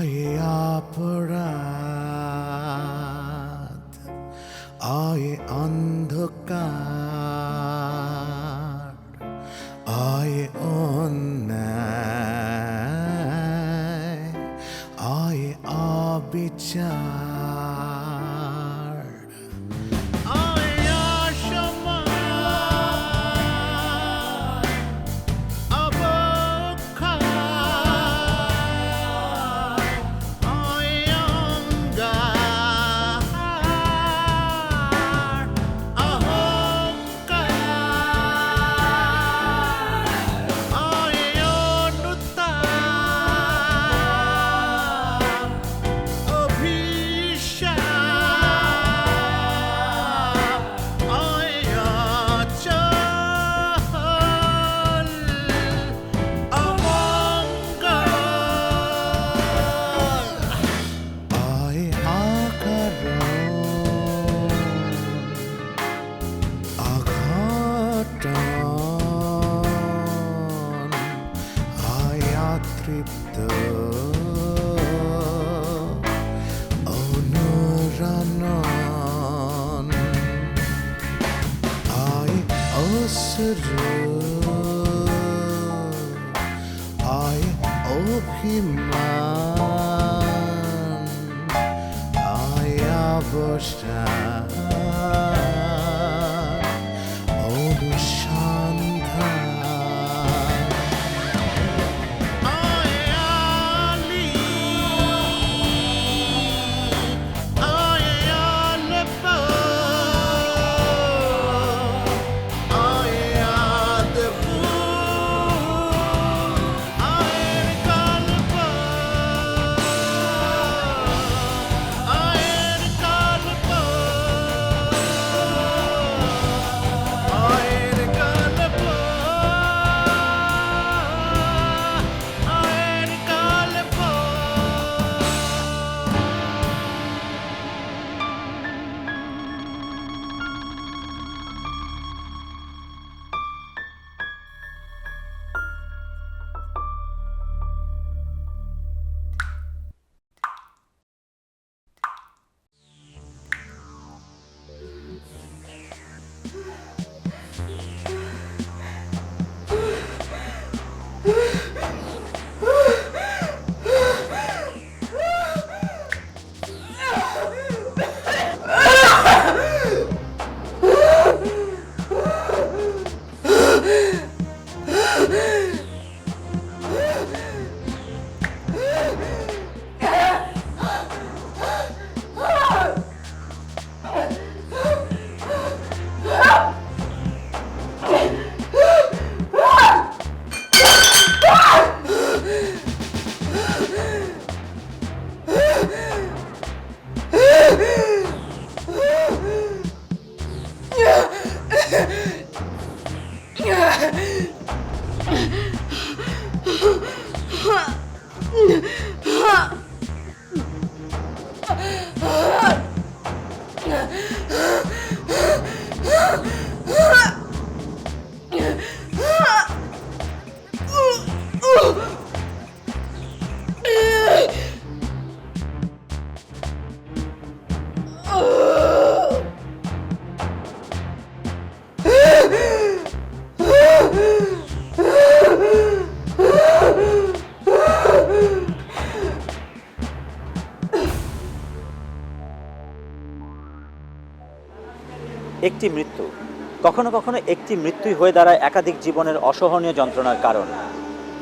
আয়ে অপরাধ, আয়ে অন্ধকার, আয়ে অন্যায়, আয়ে অবিচার, আয়ে অসম্মান, অবক্ষয়, আয়ে অঙ্গার, অহংকার, আয়ে অনুতাপ, অভিশাপ, আয়ে অচল, অমঙ্গল, আয়ে অকারণ, অঘটন, আয়ে অতৃপ্ত, অনুরণন, আয়ে অশ্রু, আয়ে অভিমান, আয়ে অবসান, অনুসন্ধান, আয়ে আলি, আয়ে আলপ, আয়ে আদবু, আয়ে গল্প, আয়ে গল্প, আয়ে গল্প, আয়ে গল্প। একটি মৃত্যু, কখনো কখনো একটি মৃত্যুই হয়ে দাঁড়ায় একাধিক জীবনের অসহনীয় যন্ত্রণার কারণ।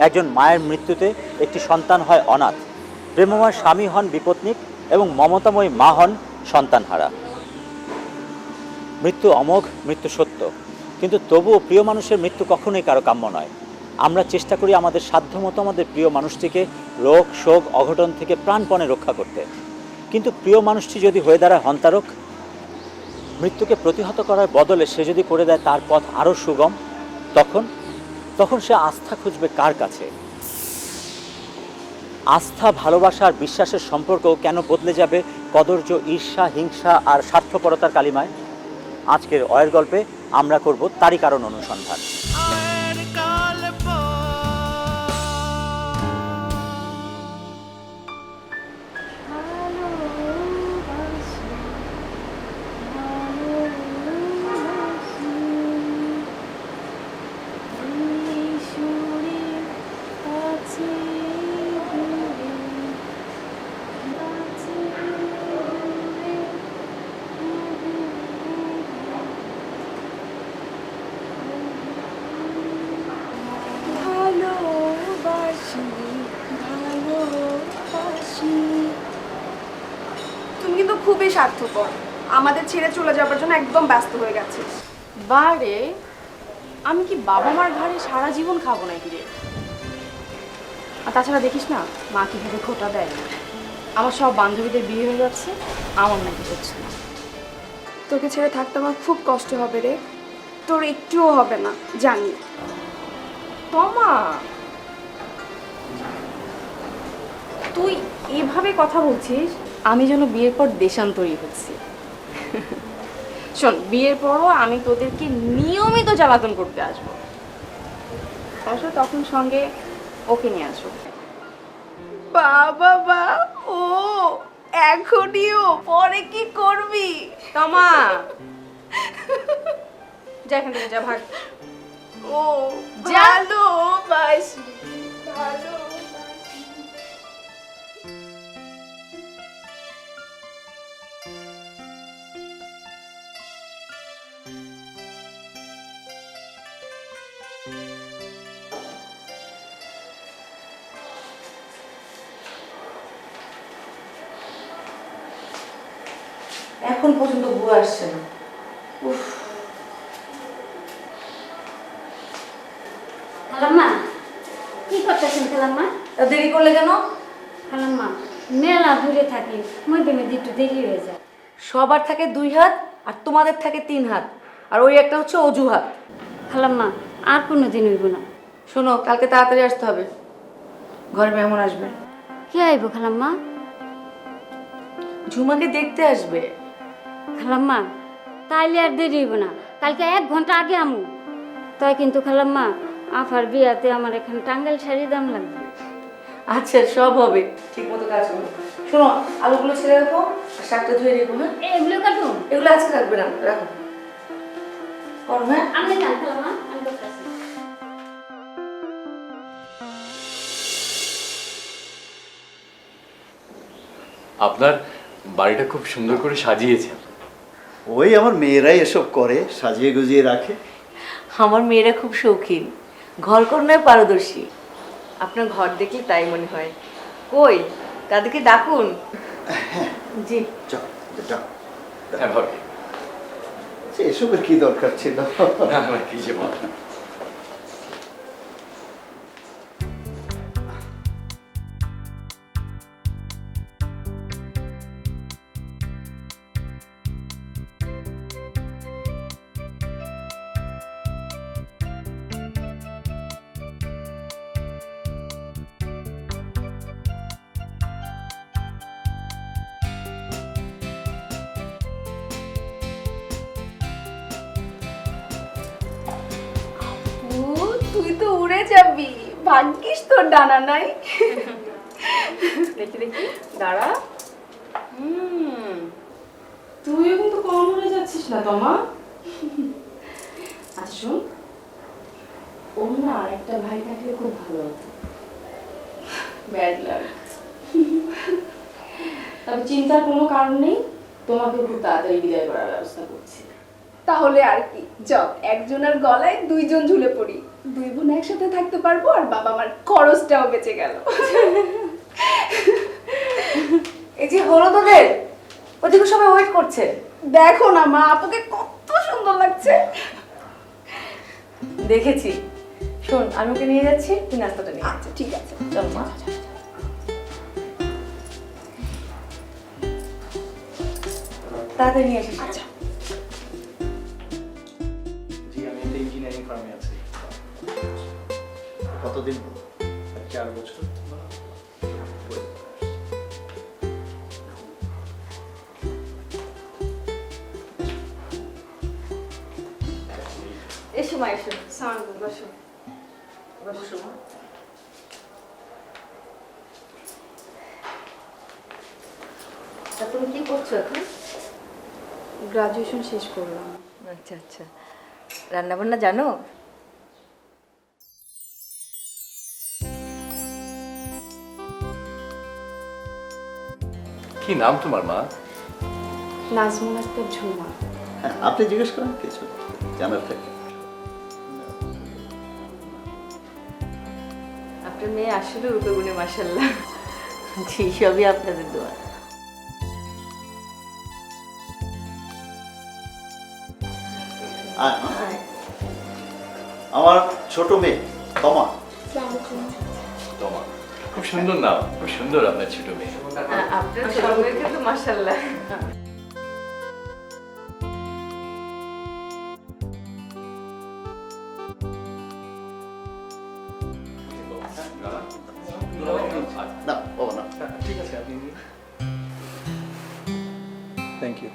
একজন মায়ের মৃত্যুতে একটি সন্তান হয় অনাথ, প্রেমময় স্বামী হন বিপত্নিক এবং মমতাময়ী মা হন সন্তানহারা। মৃত্যু অমোঘ, মৃত্যু সত্য, কিন্তু তবুও প্রিয় মানুষের মৃত্যু কখনোই কারো কাম্য নয়। আমরা চেষ্টা করি আমাদের সাধ্যমতো আমাদের প্রিয় মানুষটিকে রোগ শোক অঘটন থেকে প্রাণপণে রক্ষা করতে, কিন্তু প্রিয় মানুষটি যদি হয়ে দাঁড়ায় হন্তারক, মৃত্যুকে প্রতিহত করার বদলে সে যদি করে দেয় তার পথ আরও সুগম, তখন সে আস্থা খুঁজবে কার কাছে? আস্থা, ভালোবাসা আর বিশ্বাসের সম্পর্ক কেন বদলে যাবে কদর্য, ঈর্ষা, হিংসা আর স্বার্থপরতার কালিমায়? আজকের অয়ের গল্পে আমরা করব তারই কারণ অনুসন্ধান। খুবই স্বার্থপর, আমাদের ছেড়ে চলে যাবার জন্য একদম ব্যস্ত হয়ে গেছিস। বারে, আমি কি বাবা মার ঘাড়ে সারা জীবন খাবো নাকি রে? আর তাছাড়া দেখিস না মা কিভাবে খোটা দেয়। আমার সব বান্ধবীদের বিয়ে হয়ে যাচ্ছে, আমার নাকি হচ্ছে না। তোকে ছেড়ে থাকতে আমার খুব কষ্ট হবে রে, তোর একটুও হবে না জানি। তমা, তুই এভাবে কথা বলছিস, আমি যেন বিয়ের পর দেশান্তরী হচ্ছি। শোন, বিয়ের পরও আমি তোদেরকে নিয়মিত জ্বালাতন করতে আসবো। অবশ্য তখন সঙ্গে ওকে নিয়ে আসবো। বাবা বা, ও এখনিও, পরে কি করবি? তমা, যা এখান থেকে, যা ভাগ। ও ভালোবাসি, ভালোবাসি। এখন পর্যন্ত বুয়া আসছে না। উফ, খালাম্মা, কি করতেছেন খালাম্মা? তা দেরি করলে কেন? খালাম্মা, মেলা দূরে থাকি, মধ্যে মধ্যে একটু দেরি হয়ে যায়। সবার থাকে 2 হাত আর তোমাদের থাকে 3 হাত, আর ওই একটা হচ্ছে অজুহাত। খালাম্মা, আর কোনো দিন হইব না। শোনো, কালকে তাড়াতাড়ি আসতে হবে, ঘরে মেহমান আসবে। কে আইব খালাম্মা? ঝুমাকে দেখতে আসবে। খালাম্মা, তাইলে আর দেরি হইব না, কালকে 1 ঘন্টা আগে আমু। তাই কিন্তু খালাম্মা, আফার বিয়াতে আমার এখানে টাঙ্গাইল শাড়ি দাম লাগবে। আচ্ছা, সব হবে, ঠিক মতো কাজ করো। শোনো, আলুগুলো ছেড়ে রাখো আর শাকটা ধুয়ে রেখো। হ্যাঁ, এগুলো কাটুন। এগুলো আজকে রাখবে না, রাখো। করো। হ্যাঁ, আপনি যান খালাম্মা, আমি করতেছি। আপনার বাড়িটা খুব সুন্দর করে সাজিয়েছেন। ওই আমার মেয়েরাই এসব করে, সাজিয়ে গুজিয়ে রাখে। আমার মেয়েরা খুব শৌখিন, ঘর করনায় পারদর্শী। আপনার ঘর দেখলে তাই মনে হয়। কই, তাদেরকে ডাকুন। জি, যাও যাও, হ্যাঁ ভাবি। এসবের কি দরকার ছিল? না না, কি যে বল। তুই তো উড়ে যাবি, ভাগ্যিস তোর ডানা নাই। দেখি দেখি, দাঁড়া। তুইও কিন্তু কম উড়ে যাচ্ছিস না তমা। আচ্ছা শোন, ওর না একটা ভাই থাকলে খুব ভালো হতো। Bad luck. তবে চিন্তার কোনো কারণ নেই, তোমাকে খুব তাড়াতাড়ি বিদায় করার ব্যবস্থা করছি। তাহলে আর কি, চল একজনের গলায় 2 জন ঝুলে পড়ি, 2 বোন একসাথে থাকতে পারবো, আর বাবা আমার খরচটাও বেঁচে গেল। এই যে হলো তোদের, ওদিকে সবাই ওয়েট করছে। দেখো না মা, আপুকে কত সুন্দর লাগছে। দেখেছি। শোন, আমি ওকে নিয়ে যাচ্ছি, তুই নাস্তাটা নিয়ে আচ্ছা ঠিক আছে। চল মা। তাড়াতাড়ি নিয়ে আসিস। আচ্ছা। জি, আমি একটা ইঞ্জিনিয়ারিং ফার্মে আছি। কতদিন? 4 বছর। এসো মা, এসো। বসো। বসো মা। তা তুমি কি করছো এখন? গ্রাজুয়েশন শেষ করলাম। আচ্ছা আচ্ছা, রান্না বান্না জানো? কি নাম তোমার মা? নাজমুল আক্তার ঝুমা। হ্যাঁ, আপনি জিজ্ঞেস করেন কিছু জানার থাকে। আপনার মেয়ে আসলে রূপে গুণে মাশাআল্লাহ। জি, সবই আপনাদের দোয়া। আয়, মা। আমার ছোট মেয়ে তমা। তোমা খুব সুন্দর নাম, খুব সুন্দর আপনার ছোট মেয়ে। আপনার ছোট মেয়ে কিন্তু মাশাআল্লাহ। না বাবা না। ঠিক আছে, আপনি থ্যাংক ইউ।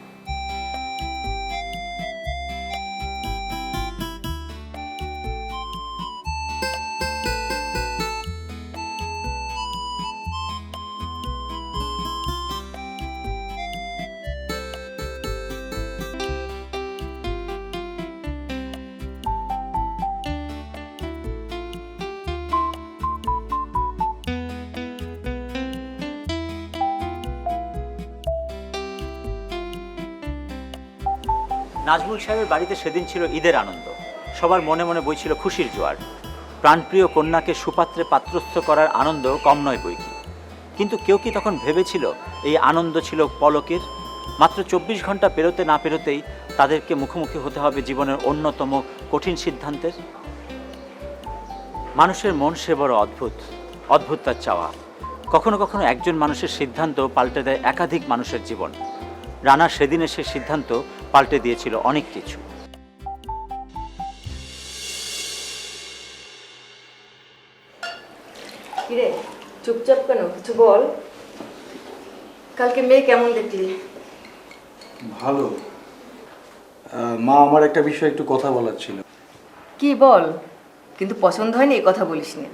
নাজমুল সাহেবের বাড়িতে সেদিন ছিল ঈদের আনন্দ। সবার মনে মনে বইছিল খুশির জোয়ার। প্রাণপ্রিয় কন্যাকে সুপাত্রে পাত্রস্থ করার আনন্দ কম নয় বই কি। কিন্তু কেউ কি তখন ভেবেছিল এই আনন্দ ছিল পলকের? মাত্র 24 ঘন্টা পেরোতে না পেরোতেই তাদেরকে মুখোমুখি হতে হবে জীবনের অন্যতম কঠিন সিদ্ধান্তের। মানুষের মন সে বড় অদ্ভুত, অদ্ভুত তার চাওয়া। কখনো কখনো একজন মানুষের সিদ্ধান্ত পাল্টে দেয় একাধিক মানুষের জীবন। রানা সেদিনের সে সিদ্ধান্ত পাল্টে দিয়েছিল অনেক কিছু। কিরে চুপচাপ কেন, কিছু বল। কালকে মেয়ে কেমন দেখলি? ভালো। মা, আমার একটা বিষয়ে একটু কথা বলার ছিল। কি বল, কিন্তু পছন্দ হয়নি এই কথা বলিস না।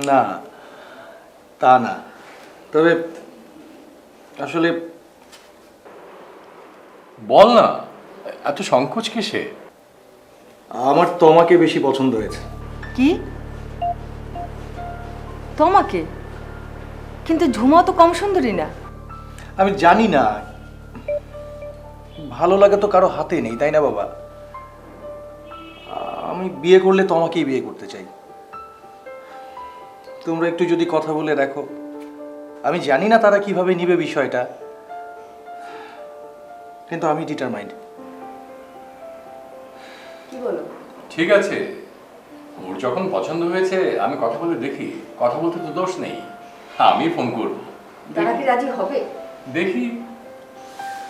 না, তা না, তবে আসলে বল না, এত সংকোচ কিসে? আমার তোমাকে বেশি পছন্দ হয়েছে। কি তোমাকে? কিন্তু ঝুমা তো কম সুন্দরী না। আমি জানি না, ভালো লাগে তো কারো হাতে নেই, তাই না বাবা? আমি বিয়ে করলে তোমাকেই বিয়ে করতে চাই। তোমরা একটু যদি কথা বলে দেখো। আমি জানি না তারা কিভাবে নিবে বিষয়টা, কিন্তু আমি ডিটারমাইন্ড। কি বলো? ঠিক আছে, ওর যখন পছন্দ হয়েছে আমি কথা বলে দেখি। কথা বলতে তো দোষ নেই, আমি ফোন করব। তারা কি রাজি হবে? দেখি।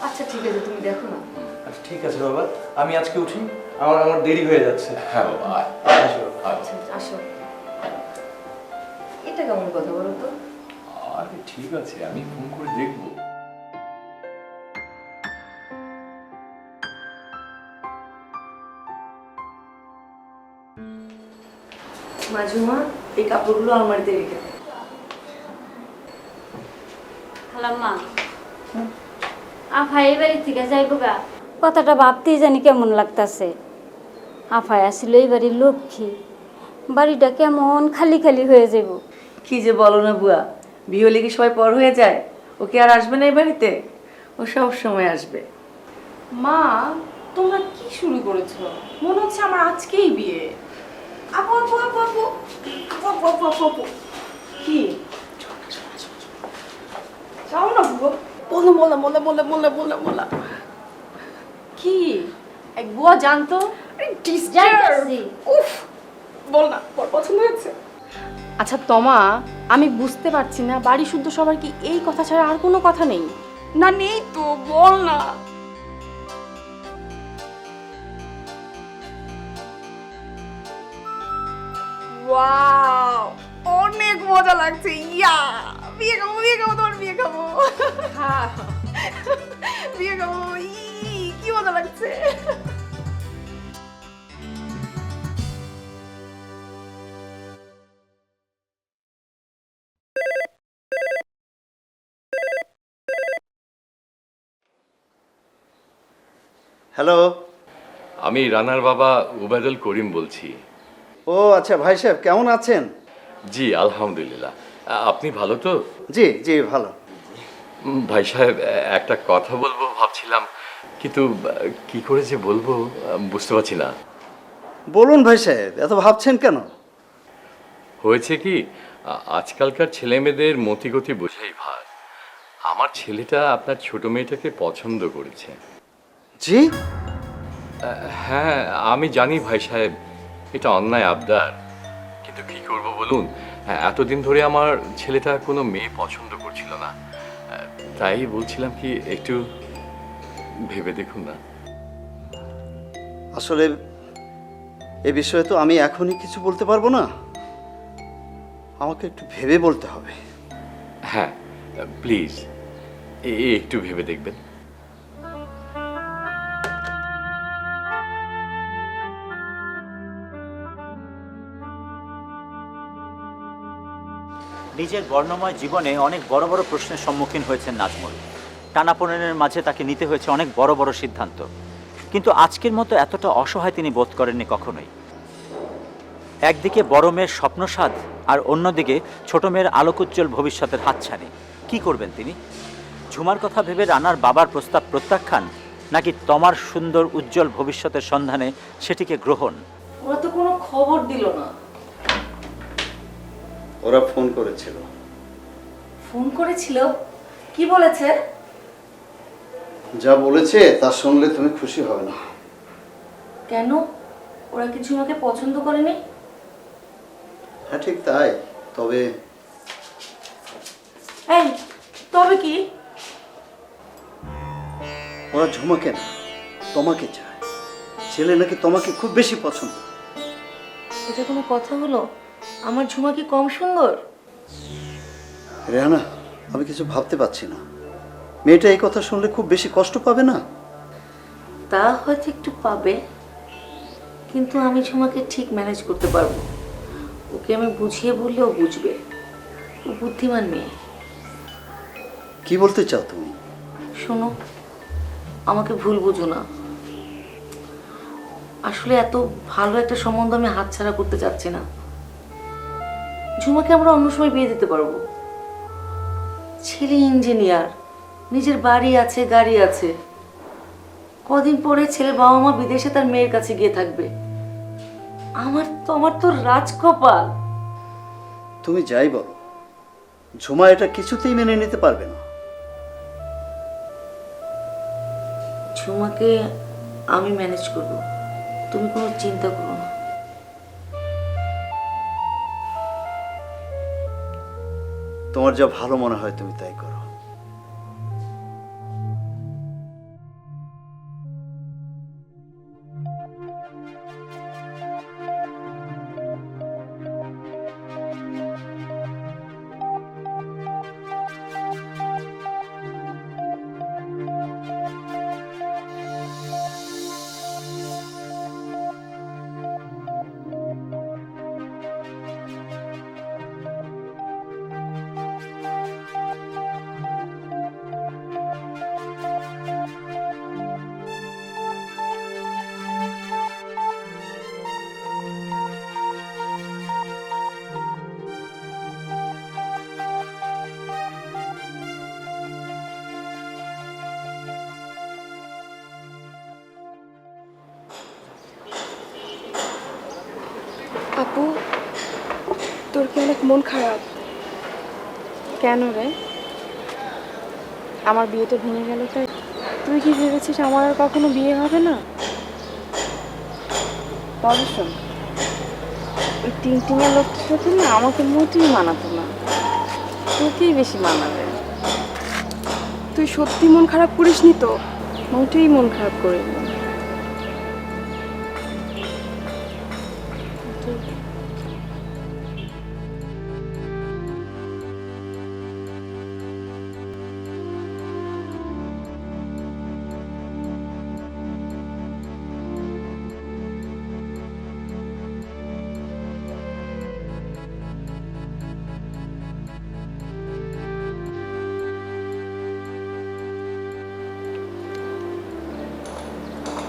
আচ্ছা ঠিক আছে, তুমি দেখো না। আচ্ছা ঠিক আছে বাবা, আমি আজকে উঠি, আমার দেরি হয়ে যাচ্ছে। হ্যাঁ বাবা, আয়। আসি বাবা। আয়। আচ্ছা আসো। এটা কেমন কথা বলো তো? আরে ঠিক আছে, আমি ফোন করে দেখবো। মাজুমা, এই কাপড়গুলো আলমারিতে রেখে দাও। খালাম্মা, আফা এই বাড়ি থেকে যাইব গা, কথাটা ভাবতেই জানি কেমন লাগতাছে। আফায় আসলে এই বাড়ির লক্ষ্মী, বাড়িটা কেমন খালি খালি হয়ে যাব। কি যে বলো না বুয়া, বিয়ে হলে কি সবাই পর হয়ে যায়? ও কি আর আসবে না এই বাড়িতে? ও সব সময় আসবে। মা, তোমরা কি শুরু করেছো? মনে হচ্ছে আমার আজকেই বিয়ে। আপু আপু আপু আপু আপু আপু আপু আপু কি যাও না বুয়া, বলো বলো বলো বলো বলো বলো বলো। কি এক বুয়া জানতো? যাইতাছি। উফ, বল না, তোর পছন্দ হয়েছে? আচ্ছা তমা, আমি বুঝতে পারছি না বাড়ি শুদ্ধ সবার কি এই কথা ছাড়া আর কোনো কথা নেই? না নেই তো, বল না। ওয়াও, অনেক মজা লাগছে। ইয়া, বিয়ে খাবো বিয়ে খাবো, তোমার বিয়ে খাবো। হ্যাঁ বিয়ে খাবো। কি মজা লাগছে। হ্যালো। আমি রানার বাবা উবায়দুল করিম বলছি। ও আচ্ছা, ভাই সাহেব কেমন আছেন? জি আলহামদুলিল্লাহ। আপনি ভালো তো? জি জি ভালো। ভাই সাহেব, একটা কথা বলবো ভাবছিলাম, কিন্তু কি করে যে বলবো বুঝতে পারছি না। বলুন ভাই সাহেব, এত ভাবছেন কেন? হয়েছে কি, আজকালকার ছেলে মেয়েদের মতিগতি বোঝাই ভার। আমার ছেলেটা আপনার ছোট মেয়েটাকে পছন্দ করেছে। জি? হ্যাঁ আমি জানি ভাই সাহেব, এটা অন্যায় আবদার, কিন্তু কি করব বলুন, এতদিন ধরে আমার ছেলেটা কোনো মেয়ে পছন্দ করছিল না, তাই বলছিলাম কি একটু ভেবে দেখুন না। আসলে এ বিষয়ে তো আমি এখনই কিছু বলতে পারবো না, আমাকে একটু ভেবে বলতে হবে। হ্যাঁ প্লিজ একটু ভেবে দেখবেন। নিজের বর্ণময় জীবনে অনেক বড় বড় প্রশ্নের সম্মুখীন হয়েছেন নাজমুল। টানাপোড়েনের মাঝে তাকে নিতে হয়েছে অনেক বড় বড় সিদ্ধান্ত, কিন্তু আজকের মতো এতটা অসহায় তিনি বোধ করেননি কখনোই। একদিকে বড় মেয়ের স্বপ্নসাধ আর অন্যদিকে ছোট মেয়ের আলোকোজ্জ্বল ভবিষ্যতের হাতছানি। কি করবেন তিনি? ঝুমার কথা ভেবে রানার বাবার প্রস্তাব প্রত্যাখ্যান, নাকি তমার সুন্দর উজ্জ্বল ভবিষ্যতের সন্ধানে সেটিকে গ্রহণ? ওরা তো কোনো খবর দিল না। ওরা ফোন করেছিল। ফোন করেছিল? কি বলেছে? যা বলেছে তা শুনলে তুমি খুশি হবে না। কেন? ওরা কি ঝুমাকে পছন্দ করেনি? হ্যাঁ ঠিক তাই, তবে এই তবে কি? ওরা ঝুমাকে না, তোমাকে চায়। ছেলে নাকি তোমাকে খুব বেশি পছন্দ। এটা কোনো কথা হলো? আমার ঝুমা কি কম সুন্দর? রেহানা, আমি কিছু ভাবতে পারছি না। মেয়েটা এই কথা শুনলে খুব বেশি কষ্ট পাবে না? তা হয়তো একটু পাবে, কিন্তু আমি ঝুমাকে ঠিক ম্যানেজ করতে পারবো। ওকে আমি বুঝিয়ে বললে ও বুঝবে। ও বুদ্ধিমান মেয়ে। কি বলতে চাও তুমি? শোনো, আমাকে ভুল বুঝো না। আসলে এত ভালো একটা সম্বন্ধ আমি হাতছাড়া করতে চাচ্ছি না। ঝুমাকে আমরা অন্য সময় বিয়ে দিতে পারবো। ছেলে ইঞ্জিনিয়ার, নিজের বাড়ি আছে, গাড়ি আছে। কদিন পরে ছেলের বাবা মা বিদেশে তার মেয়ের কাছে গিয়ে থাকবে। আমার তো রাজকপাল। তুমি যাই বলো, ঝুমা এটা কিছুতেই মেনে নিতে পারবে না। ঝুমাকে আমি ম্যানেজ করব, তুমি কোনো চিন্তা করো না। তোমার যা ভালো মনে হয় তুমি তাই করো। আপু, তোর কি অনেক মন খারাপ? কেন রে? আমার বিয়েটা ভেঙে গেল তাই? তুই কি ভেবেছিস আমার আর কখনো বিয়ে হবে না? তবে শোন, ওই টিংটিঙা লোকটার সাথে না আমাকে মোটেই মানাতো না, তোকেই বেশি মানাবে। তুই সত্যি মন খারাপ করিসনি তো? মোটেই মন খারাপ করিনি।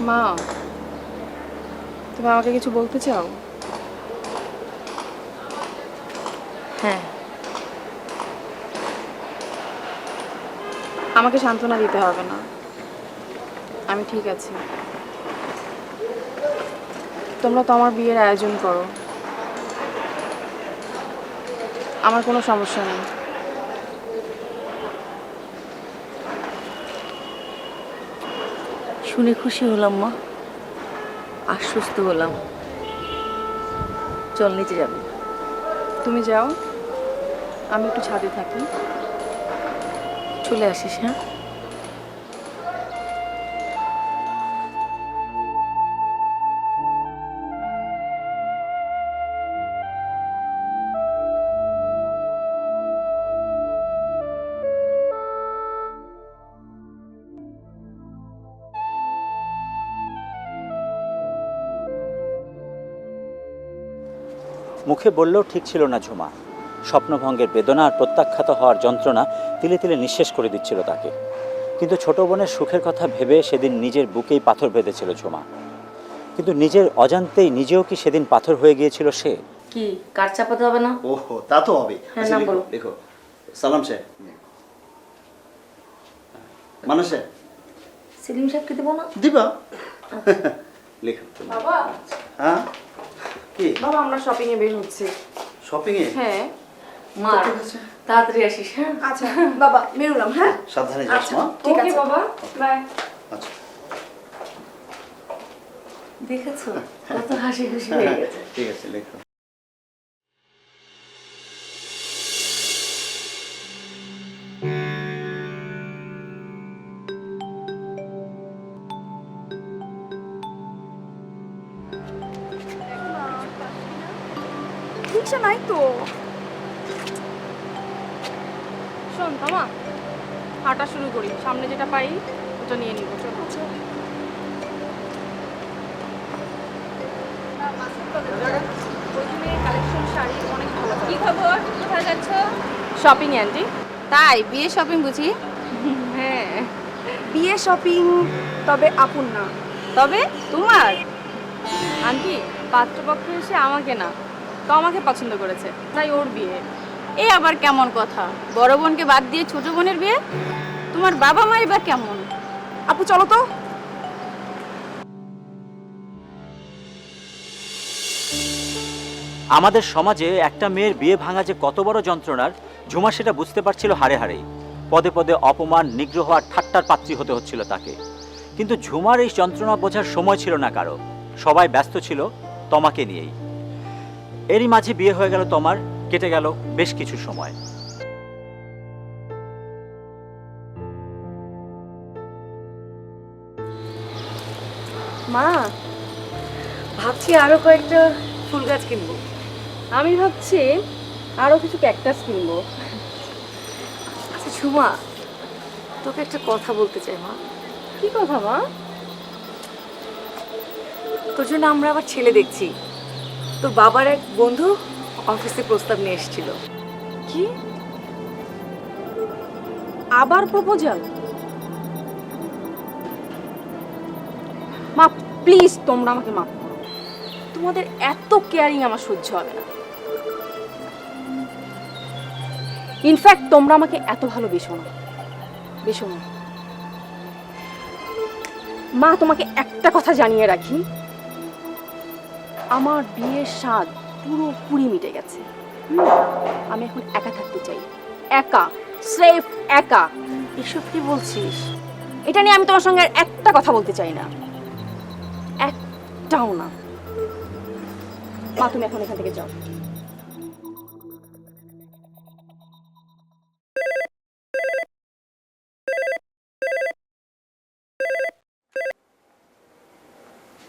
মা, তুমি আমাকে কিছু বলতে চাও? হ্যাঁ, আমাকে সান্ত্বনা দিতে হবে না, আমি ঠিক আছি। তোমরা তো আমার বিয়ের আয়োজন করো, আমার কোনো সমস্যা নেই। শুনে খুশি হলাম মা। আশ্বস্ত হলাম। চল নিচে যাবি। তুমি যাও, আমি একটু ছাদে থাকি। চলে আসিস, হ্যাঁ? মুখে বললেও ঠিক ছিল না ঝুমা। স্বপ্নভঙ্গের বেদনা আর প্রত্যাখ্যাত হওয়ার যন্ত্রণা তিলে তিলে নিঃশেষ করে দিচ্ছিল তাকে। কিন্তু ছোট বোনের সুখের কথা ভেবে সেদিন নিজের বুকেই পাথর বেঁধেছিল ঝুমা। কিন্তু নিজের অজান্তেই নিজেও কি সেদিন পাথর হয়ে গিয়েছিল সে? কি কার চাপাতে হবে না? ওহো, তা তো হবে। হ্যাঁ, আচ্ছা, নাম লিখো, বলো। লিখো। সালাম সাহেব। মানুষ সাহেব সেলিম সাহেবকে দেবো না? দিবা। লিখো। বাবা, হ্যাঁ কি বাবা আমরা শপিং এ বের হচ্ছি। শপিং এ? হ্যাঁ। মা তাড়াতাড়ি আসিস, হ্যাঁ? আচ্ছা বাবা বেরোলাম, হ্যাঁ? সাবধানে যাস মা। ঠিক ওকে আছে বাবা, বাই। আচ্ছা। দেখেছো কত হাসি খুশি হয়ে গেছে। ঠিক আছে, লিখো। রিক্সা নাই তো। শোন থামা, হাঁটা শুরু করি, সামনে যেটা পাই ওটা নিয়ে নিব। চল। কি খবর? কোথায় যাচ্ছ? Shopping aunty. তাই বিয়ে শপিং বুঝি? হ্যাঁ। বিয়ে শপিং তবে আপুর না। তবে তোমার? আন্টি পাত্রপক্ষ এসে আমাকে না, তো আমাকে পছন্দ করেছে, তাই ওর বিয়ে। এ আবার কেমন কথা? বড় বোনকে বাদ দিয়ে ছোট বোনের বিয়ে? তোমার বাবা মাই বা কেমন? আপু চলো তো। আমাদের সমাজে একটা মেয়ের বিয়ে ভাঙা যে কত বড় যন্ত্রণার, ঝুমা সেটা বুঝতে পারছিল হাড়ে হাড়েই। পদে পদে অপমান, নিগ্রহ আর ঠাট্টার পাত্রী হতে হচ্ছিল তাকে। কিন্তু ঝুমার এই যন্ত্রণা বোঝার সময় ছিল না কারো। সবাই ব্যস্ত ছিল তমাকে নিয়েই। এরই মাঝে বিয়ে হয়ে গেল তমার। কেটে গেল বেশ কিছু সময়। মা, ভাবছি আরো কয়েকটা ফুল গাছ কিনবো। আমি ভাবছি আরো কিছু ক্যাকটাস কিনবো। আচ্ছা ঝুমা, তোকে একটা কথা বলতে চাই মা। কি কথা মা? তোর জন্য আমরা আবার ছেলে দেখছি। তোর বাবার এক বন্ধু অফিসে প্রস্তাব নিয়ে এসেছিল। কি? আবার প্রপোজাল? মা প্লিজ তোমরা আমাকে মাফ করো। তোমাদের এত কেয়ারিং আমার সহ্য হবে না। ইনফ্যাক্ট তোমরা আমাকে এত ভালোবেসো না, বেশো না। মা তোমাকে একটা কথা জানিয়ে রাখি, আমার বিয়ের স্বাদ পুরোপুরি মিটে গেছে। আমি এখন একা থাকতে চাই, একা, স্রেফ একা। এসব কি বলছিস? এটা নিয়ে আমি তোমার সঙ্গে আর একটা কথা বলতে চাই না, একটাও না। মা তুমি এখন এখান থেকে যাও।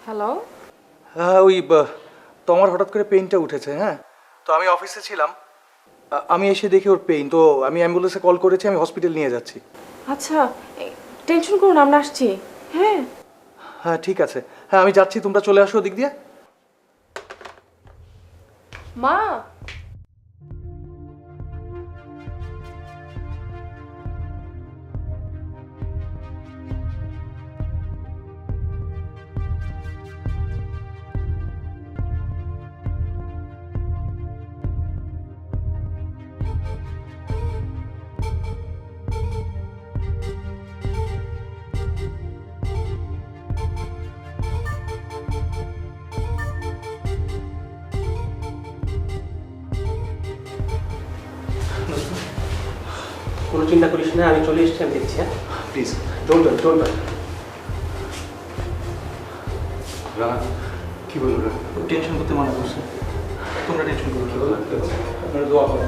হ্যালো। হ্যাঁ, ওই তোমার হঠাৎ করে পেইনটা উঠেছে। হ্যাঁ, তো আমি অফিসে ছিলাম, আমি এসে দেখি ওর পেইন, তো আমি অ্যাম্বুলেন্সে কল করেছি, আমি হসপিটাল নিয়ে যাচ্ছি। আচ্ছা টেনশন করো না, আমরা আসছি। হ্যাঁ হ্যাঁ ঠিক আছে, হ্যাঁ আমি যাচ্ছি, তোমরা চলে আসো ওদিক দিয়ে। মা। কোনো চিন্তা করিস না, আমি চলে এসেছি, আমি দেখছি। হ্যাঁ প্লিজ ডোন্ট ওয়ারি। রানা কি বলবো, টেনশন করতে মানা করছে। তোমরা টেনশন করো কি বলো, আপনারা দোয়া করো।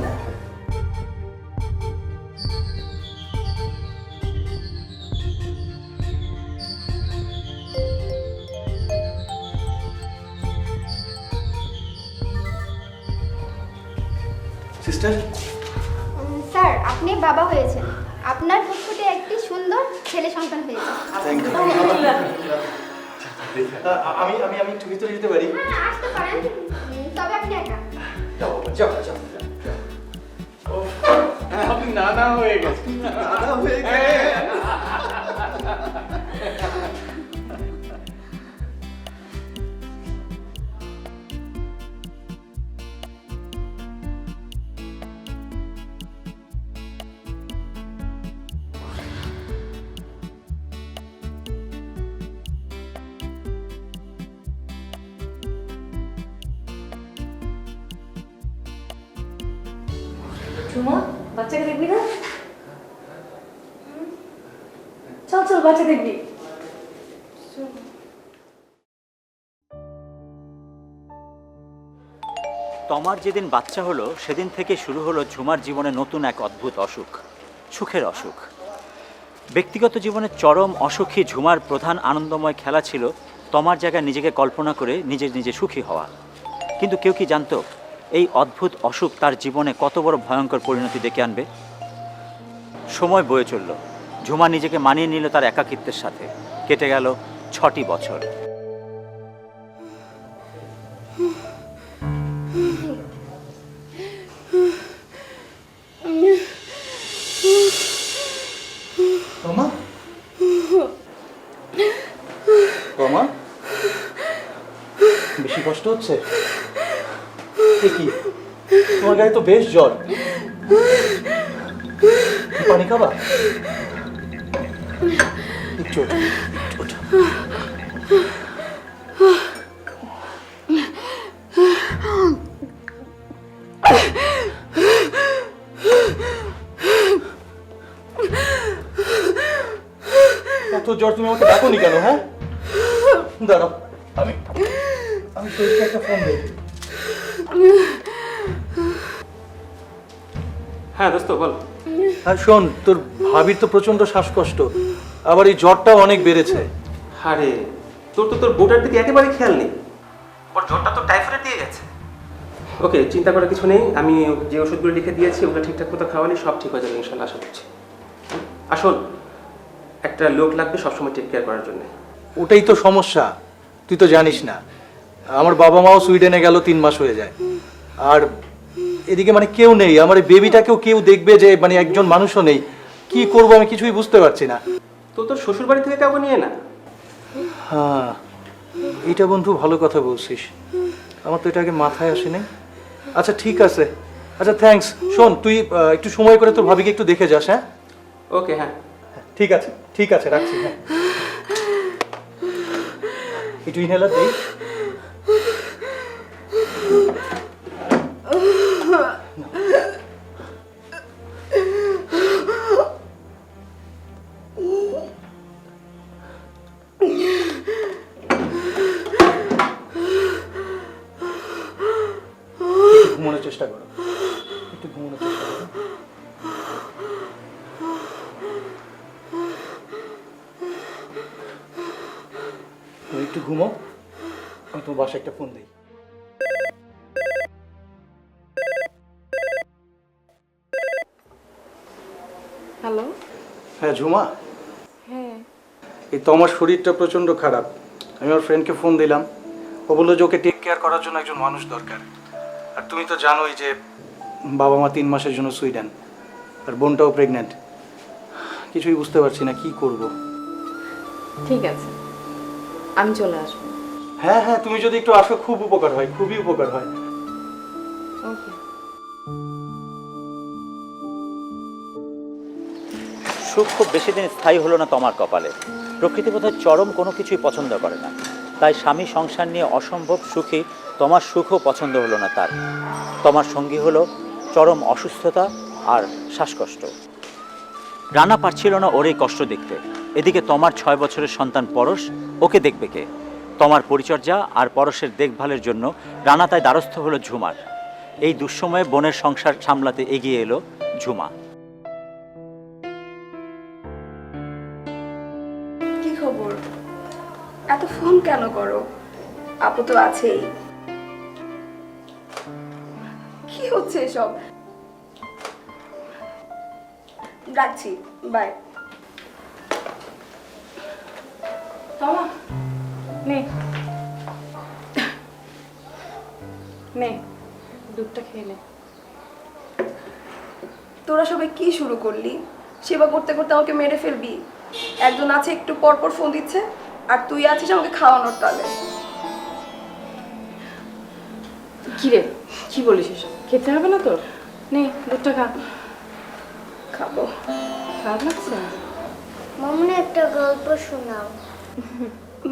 সিস্টার, স্যার আপনি বাবা হয়েছেন, আপনার ফুটফুটে একটি সুন্দর ছেলে সন্তান হয়েছে। Thank you. আমি আমি আমি একটু ভিতরে যেতে পারি? হ্যাঁ আসতে পারেন, তবে আপনি একা। যাও যাও যাও। আপনি নানা হয়ে গেছে। দাদা হয়ে গেছে। ঝুমা, বাচ্চাকে দেখবি না? চল চল, বাচ্চা দেখবি। তমার যেদিন বাচ্চা হলো সেদিন থেকে শুরু হলো ঝুমার জীবনে নতুন এক অদ্ভুত অসুখ, সুখের অসুখ। ব্যক্তিগত জীবনে চরম অসুখী ঝুমার প্রধান আনন্দময় খেলা ছিল তমার জায়গায় নিজেকে কল্পনা করে নিজে সুখী হওয়া। কিন্তু কেউ কি জানতো এই অদ্ভুত অসুখ তার জীবনে কত বড় ভয়ঙ্কর পরিণতি ডেকে আনবে? সময় বয়ে চলল, ঝুমা নিজেকে মানিয়ে নিল তার একাকিত্বের সাথে। কেটে গেল 6টি বছর। তোমা, তোমা, বেশি কষ্ট হচ্ছে? কি তোমার গায়ে তো বেশ জ্বর, পানি খাবা? একটু ওঠো, একটু ওঠো। এত জ্বর, তুমি আমাকে ডাকোনি কেন? হ্যাঁ দাঁড়াও, আমি আমি শরীরকে একটা ফোন দিই। হ্যাঁ দোস্ত বল। আর শোন, তোর ভাবির তো প্রচন্ড শ্বাসকষ্ট, আবার এই জ্বরটাও অনেক বেড়েছে। আরে তোর বোটার দিকে একেবারে খেয়াল নেই, ওর জ্বরটা তো টাইফয়েড দিয়ে গেছে। ওকে, চিন্তা করার কিছু নেই, আমি যে ওষুধগুলো লিখে দিয়েছি ওগুলো ঠিকঠাক মতো খাওয়ালে সব ঠিক হয়ে যাবে ইনশাল্লাহ, আশা করছি। আসল একটা লোক লাগবে সবসময় টেক কেয়ার করার জন্য। ওটাই তো সমস্যা, তুই তো জানিস না, আমার বাবা মাও সুইডেনে গেল, 3 মাস হয়ে যায়। আর এদিকে মানে কেউ নেই, আমার এই বেবিটাকেও কেউ দেখবে যে, মানে একজন মানুষও নেই। কি করব আমি কিছুই বুঝতে পারছি না। তো তোর শ্বশুর বাড়ি থেকে কাউকে নিয়ে না? হ্যাঁ, এটা বন্ধু ভালো কথা বলছিস, আমার তো এটা আগে মাথায় আসেনি। আচ্ছা ঠিক আছে, আচ্ছা থ্যাঙ্কস। শোন, তুই একটু সময় করে তোর ভাবিকে একটু দেখে যাস। হ্যাঁ ওকে, হ্যাঁ ঠিক আছে, ঠিক আছে, রাখছি। হ্যাঁ, একটু ইনহেলার দেই। ঘুমানোর চেষ্টা করো, একটু ঘুমানোর চেষ্টা করো। তুমি একটু ঘুমো, আমি তোমার বাসায় একটা ফোন দিই। হ্যালো। হ্যাঁ ঝুমা, হ্যাঁ এই তো আমার শরীরটা প্রচণ্ড খারাপ। আমি আমার ফ্রেন্ডকে ফোন দিলাম, ও বললো যে ওকে টেক কেয়ার করার জন্য একজন মানুষ দরকার। আর তুমি তো জানোই যে বাবা মা 3 মাসের জন্য সুইডেন, আর বোনটাও প্রেগনেন্ট। কিছুই বুঝতে পারছি না কি করব। ঠিক আছে, আমি চলে আসবো। হ্যাঁ হ্যাঁ, তুমি যদি একটু আসো খুব উপকার হয়, খুবই উপকার হয়। ওকে। সুখ খুব বেশি দিন স্থায়ী হলো না তমার কপালে। প্রকৃতি বোধহয় চরম কোনো কিছুই পছন্দ করে না, তাই স্বামী সংসার নিয়ে অসম্ভব সুখী তমার সুখও পছন্দ হলো না তার। তমার সঙ্গী হলো চরম অসুস্থতা আর শ্বাসকষ্ট। রানা পারছিল না ওর এই কষ্ট দেখতে। এদিকে তমার 6 বছরের সন্তান পরশ, ওকে দেখবে কে? তোমার পরিচর্যা আর পরশের দেখভালের জন্য রানা তাই দ্বারস্থ হলো ঝুমার। এই দুঃসময়ে বোনের সংসার সামলাতে এগিয়ে এলো ঝুমা। কি খবর? এত ফোন কেন করো? আপু তো আছেই। কি হচ্ছে এসব? রাখছি, বাই। তমা নে নে দুধটা খেয়ে নে। তোরা সবাই কি শুরু করলি? সেবা করতে করতে আমাকে মেরে ফেলবি? একজন আছে একটু পর পর ফোন দিচ্ছে, আর তুই আছিস আমাকে খাওয়ানোর তালে। কি রে, কি বলিস এসব? খেতে হবে না তোর? নে দুধটা খা। খাবো। খারাপ লাগছে? মামুনি একটা গল্প শোনাও।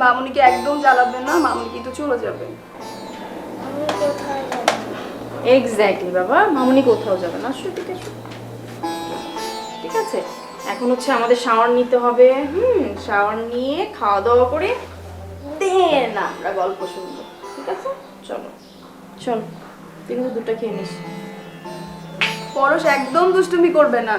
মামুনিকে একদম জ্বালাবে না, মামুনি কিন্তু চলে যাবে। আমি কোথায় যাব? এক্স্যাক্টলি বাবা, মামুনি কোথাও যাবে না। আসো ঠিক আছে, ঠিক আছে। এখন হচ্ছে আমাদের শাওয়ার নিতে হবে। শাওয়ার নিয়ে খাওয়া দাওয়া করে দেন আমরা গল্প শুনবো, ঠিক আছে? চলো চল, তুই কিন্তু দুধটা খেয়ে নিস। পরশ একদম দুষ্টুমি করবে না।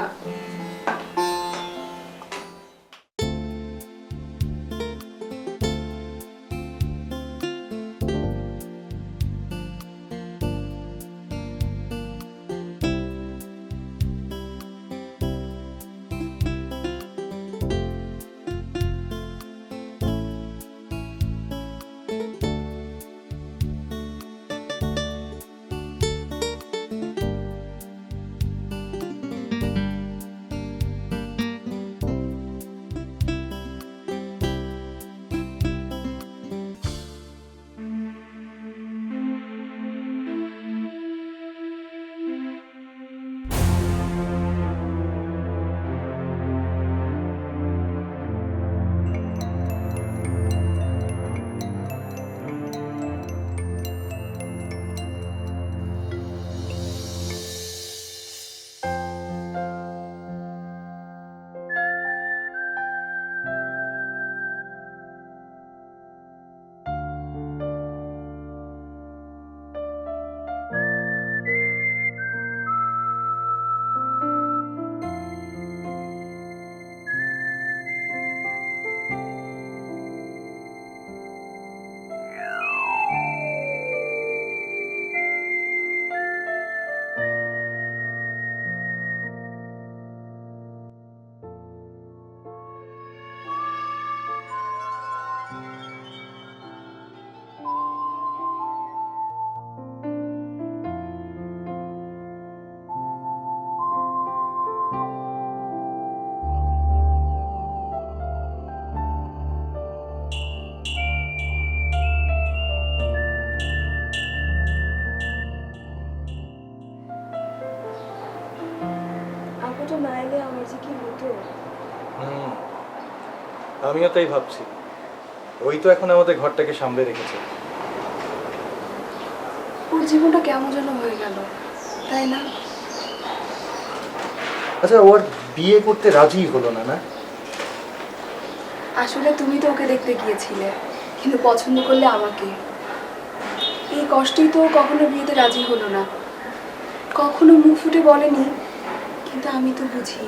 আপুটা না এলে আমার যে কি হতো। আমিও তাই ভাবছি। ওই তো এখন আমাদের ঘরটাকে সামলে রেখেছে। ওর জীবনটা কেমন যেন হয়ে গেল, তাই না? আচ্ছা, ওর বিয়ে করতে রাজি হলো না? না, আসলে তুমি তো ওকে দেখতে গিয়েছিলে, কিন্তু পছন্দ করলে আমাকে। এই কষ্টেই তো ও কখনো বিয়েতে রাজি হলো না, কখনো মুখ ফুটে বলেনি, কিন্তু আমি তো বুঝি।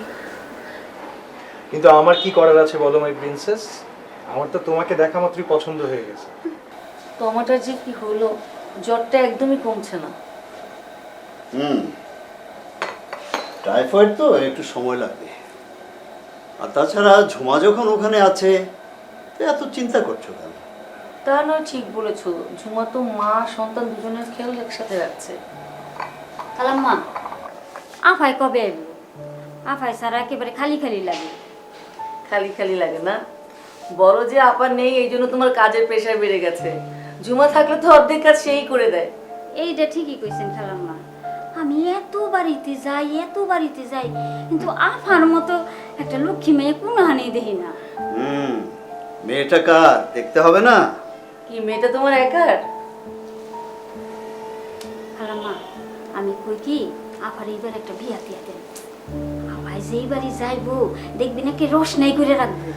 কিন্তু আমার কি করার আছে বলো মাই প্রিন্সেস? আমার তো তোমাকে দেখা মাত্রই পছন্দ হয়ে গেছে। টমাটার যে কি হলো, জ্বরটা একদমই কমছে না। টাইফয়েড তো একটু সময় লাগবে। আর তাছাড়া ঝুমা যখন ওখানে আছে, এত চিন্তা করছো কেন? তা নয়, ঠিক বলেছো। ঝুমা তো মা সন্তান দুজনের খেয়াল একসাথে রাখছে। খালাম্মা, আফাই কবে আইব? আফাই সারা একেবারে খালি খালি লাগে। খালি খালি লাগে না? বড় যে আপা নেই, এই জন্য তোমার কাজের প্রেশার বেড়ে গেছে। ঝুমা থাকলে তো অর্ধেক কাজ সেই করে দেয়। এইটা ঠিকই কইছেন খালাম্মা। আমি এত বাড়িতে যাই, কিন্তু আফার মতো একটা লক্ষ্মী মেয়ে কোনো হানি দেখি না। মেয়েটা কার দেখতে হবে না? কি মেয়েটা তোমার একার? খালাম্মা, আমি কই কি আফার এইবার একটা বিয়া দিয়া দেন। আফাই যেই বাড়ি যাইবো দেখবি নাকি রস নাই করে রাখবো।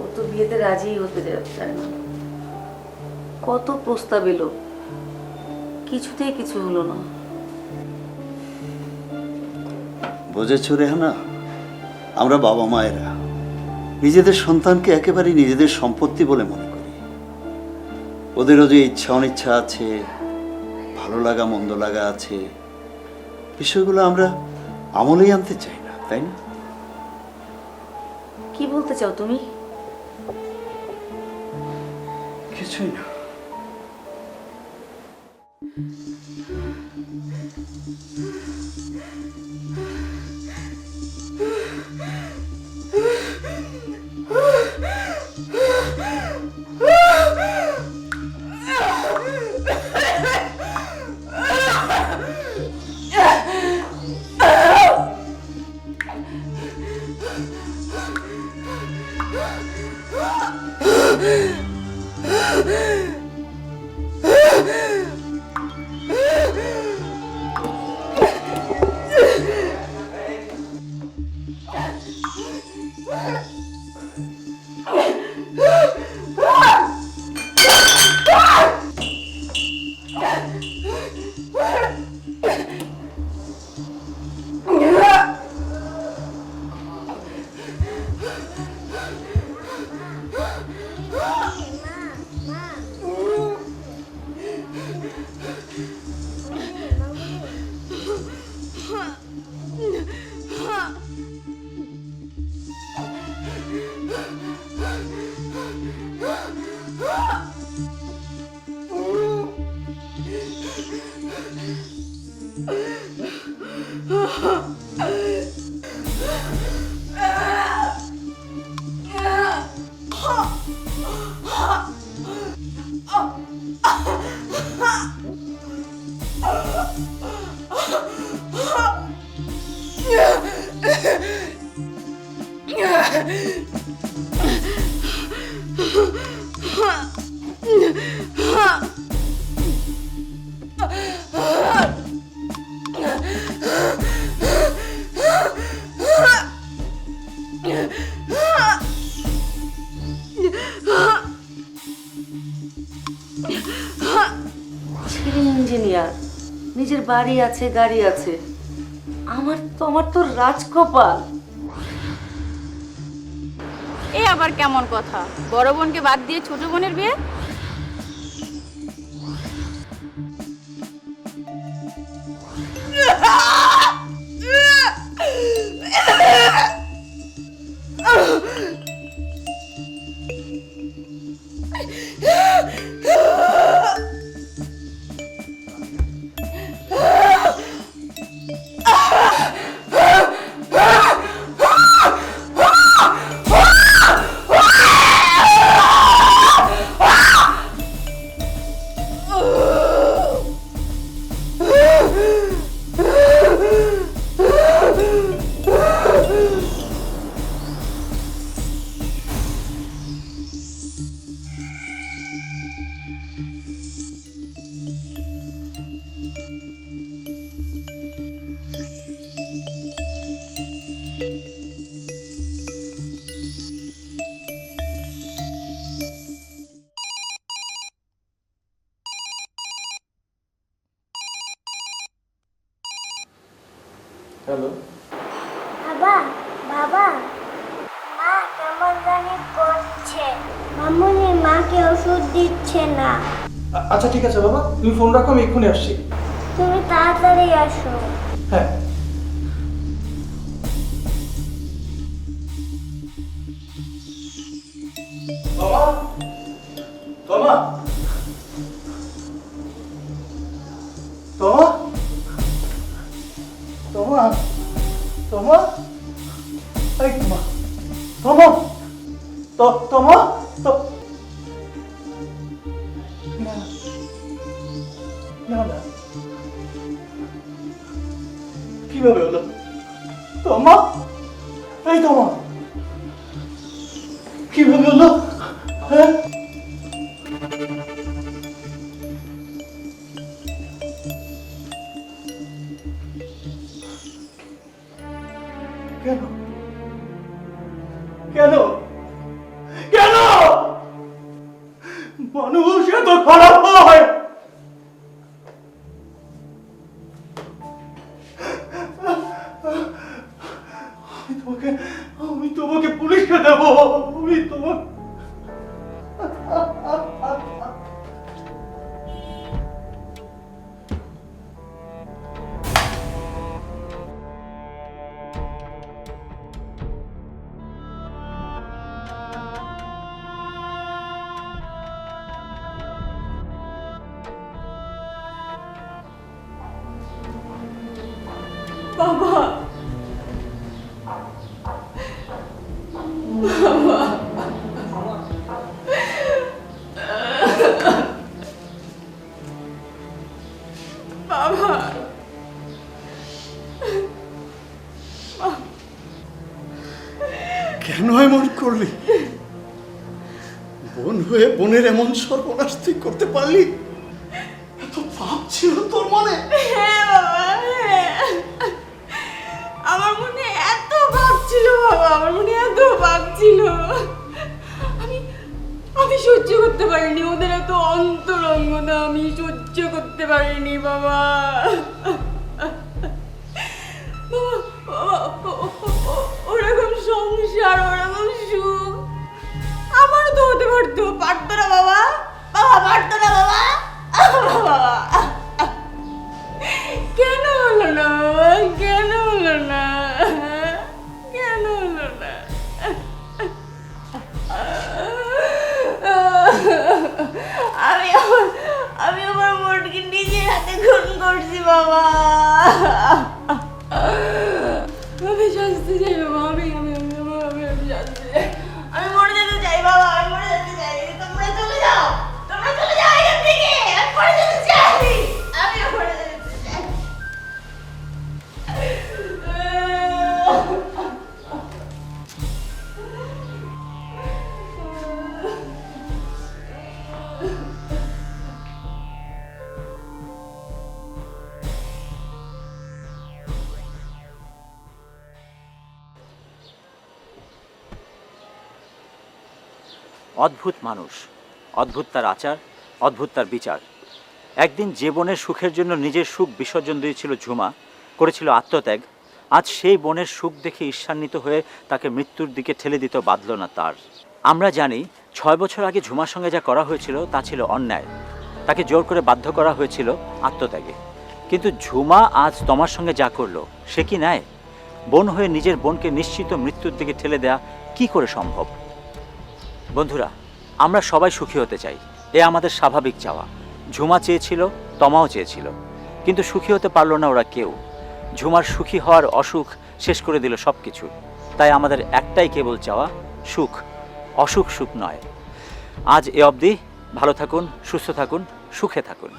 ও তো বিয়েতে রাজি হতে চায় না। কত প্রস্তাব এলো, কিছুতেই কিছু হলো না। বুঝেছো রেহানা, আমরা বাবা মায়েরা নিজেদের সন্তানকে একেবারে নিজেদের সম্পত্তি বলে মনে করি। ওদেরও যে ইচ্ছা অনিচ্ছা আছে, ভালো লাগা মন্দ লাগা আছে, বিষয়গুলো আমরা আমলেই আনতে চাই না, তাই না? কি বলতে চাও তুমি? কিছুই না। ছেলে ইঞ্জিনিয়ার, নিজের বাড়ি আছে গাড়ি আছে। আমার তো রাজকপাল। এ আবার কেমন কথা? বড় বোনকে বাদ দিয়ে ছোট বোনের বিয়ে? হ্যালো, বাবা বাবা, মা কেমন জানি করছে। মামুনি মাকে ওষুধ দিচ্ছে না। আচ্ছা ঠিক আছে বাবা, তুমি ফোন রাখো, আমি এক্ষুনি আসছি। তুমি তাড়াতাড়ি আসো। হ্যাঁ। তোমা তোমা তোমা তোমা এই তোমা তোমা তো তোমা তো না না না, কিভাবে হলো? তোমা, এই তোমা, কিভাবে হলো? হ্যাঁ, কেন কেন কেন? কেন এমন করলি? বোন হয়ে বোনের এমন সর্বনাশ তুই করতে পারলি? এত পাপ ছিল তোর মনে? হ্যাঁ বাবা, হ্যাঁ। আমার মনে এত পাপ ছিল বাবা, আমার মনে এত পাপ ছিল। আমি সহ্য করতে পারিনি ওদের এত অন্তরঙ্গতা, আমি সহ্য করতে পারিনি বাবা। ওরকম সংসার, ওরকম সুখ আমারও তো হতে পারতো, পারতো না বাবা? বাবা পারতো না বাবা? বাবা কেন হলো না বাবা? কেন হলো না? কেন হলো না? আমি আমার বোনকে নিজের হাতে খুন করছি বাবা। আমি শাস্তি চাই বাবা, আমি শাস্তি চাই। আমি মরে যেতে চাই বাবা, আমি মরে যেতে চাই। তোমরা চলে যাও, তোমরা চলে যাও এখান থেকে। আমি মরে যেতে চাই, আমি মরে যেতে চাই। অদ্ভুত মানুষ, অদ্ভুত তার আচার, অদ্ভুত তার বিচার। একদিন যে বোনের সুখের জন্য নিজের সুখ বিসর্জন দিয়েছিল ঝুমা, করেছিল আত্মত্যাগ, আজ সেই বোনের সুখ দেখে ঈর্ষান্বিত হয়ে তাকে মৃত্যুর দিকে ঠেলে দিতে বাধল না তার। আমরা জানি 6 বছর আগে ঝুমার সঙ্গে যা করা হয়েছিল তা ছিল অন্যায়, তাকে জোর করে বাধ্য করা হয়েছিল আত্মত্যাগে। কিন্তু ঝুমা আজ তোমার সঙ্গে যা করলো সে কি ন্যায়? বোন হয়ে নিজের বোনকে নিশ্চিত মৃত্যুর দিকে ঠেলে দেয়া কি করে সম্ভব? বন্ধুরা, আমরা সবাই সুখী হতে চাই, এ আমাদের স্বাভাবিক চাওয়া। ঝুমা চেয়েছিল, তমাও চেয়েছিল, কিন্তু সুখী হতে পারলো না ওরা কেউ। ঝুমার সুখী হওয়ার অসুখ শেষ করে দিল সব কিছু। তাই আমাদের একটাই কেবল চাওয়া, সুখ, অসুখ সুখ নয়। আজ এ অবধি, ভালো থাকুন, সুস্থ থাকুন, সুখে থাকুন।